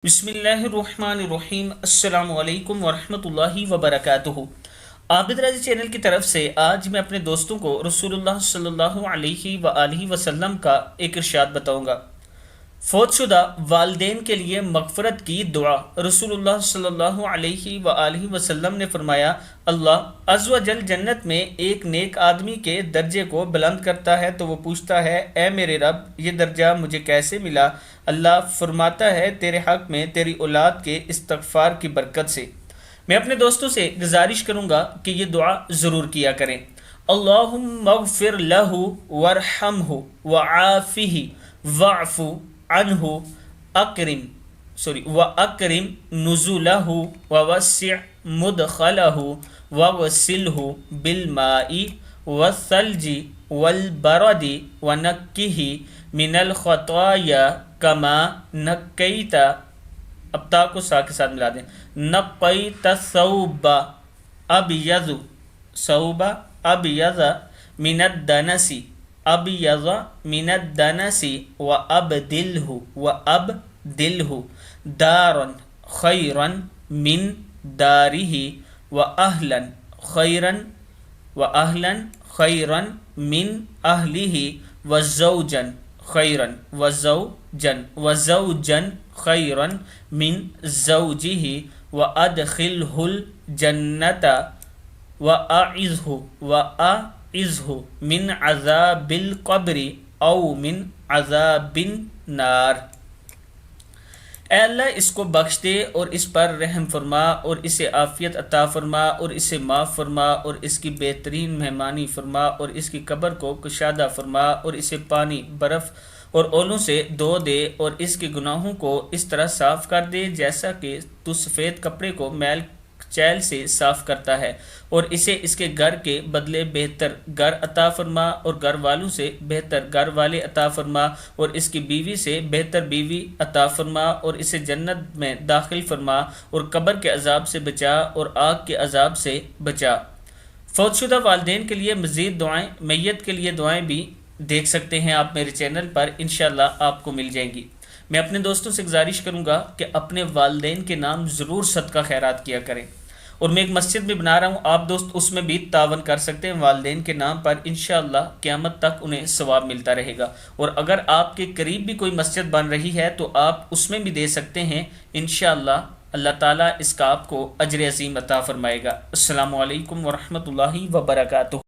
بسم اللہ الرحمن الرحیم۔ السلام علیکم ورحمۃ اللہ وبرکاتہ۔ عابد راضی چینل کی طرف سے آج میں اپنے دوستوں کو رسول اللہ صلی اللہ علیہ وآلہ وسلم کا ایک ارشاد بتاؤں گا۔ فوت شدہ والدین کے لیے مغفرت کی دعا۔ رسول اللہ صلی اللہ علیہ وآلہ وسلم نے فرمایا، اللہ عز و جل جنت میں ایک نیک آدمی کے درجے کو بلند کرتا ہے تو وہ پوچھتا ہے، اے میرے رب، یہ درجہ مجھے کیسے ملا؟ اللہ فرماتا ہے، تیرے حق میں تیری اولاد کے استغفار کی برکت سے۔ میں اپنے دوستوں سے گزارش کروں گا کہ یہ دعا ضرور کیا کریں۔ اللہم اغفر لہ وارحمہ وعافہ واعف عنہ اکرم نزلہ ووسع مدخلہ وغسلہ بالماء والثلج والبرد ونقہ من الخطایا کما نقیت، اب تا کو سا کے ساتھ ملا دیں، نقیت ثوب ابیض من الدنس ابیض من الدنس وابدلہ دارا خیرا من دارہ واہلا خیرا من اہلہ وزوجا خیرا من زوجہ وادخلہ الجنۃ وأعذه من عذاب القبر او من عذاب النار۔ اے اللہ، اس کو بخش دے اور اس پر رحم فرما اور اسے عافیت عطا فرما اور اسے معاف فرما اور اس کی بہترین مہمانی فرما اور اس کی قبر کو کشادہ فرما اور اسے پانی، برف اور اولوں سے دھو دے اور اس کے گناہوں کو اس طرح صاف کر دے جیسا کہ تو سفید کپڑے کو میل چیل سے صاف کرتا ہے، اور اسے اس کے گھر کے بدلے بہتر گھر عطا فرما اور گھر والوں سے بہتر گھر والے عطا فرما اور اس کی بیوی سے بہتر بیوی عطا فرما اور اسے جنت میں داخل فرما اور قبر کے عذاب سے بچا اور آگ کے عذاب سے بچا۔ فوت شدہ والدین کے لیے مزید دعائیں، میت کے لیے دعائیں بھی دیکھ سکتے ہیں آپ میرے چینل پر، انشاءاللہ آپ کو مل جائیں گی۔ میں اپنے دوستوں سے گزارش کروں گا کہ اپنے والدین کے نام ضرور صدقہ خیرات کیا کریں، اور میں ایک مسجد بھی بنا رہا ہوں، آپ دوست اس میں بھی تعاون کر سکتے ہیں والدین کے نام پر، انشاءاللہ قیامت تک انہیں ثواب ملتا رہے گا۔ اور اگر آپ کے قریب بھی کوئی مسجد بن رہی ہے تو آپ اس میں بھی دے سکتے ہیں، انشاءاللہ اللہ تعالیٰ اس کا آپ کو اجر عظیم عطا فرمائے گا۔ السلام علیکم ورحمۃ اللہ وبرکاتہ۔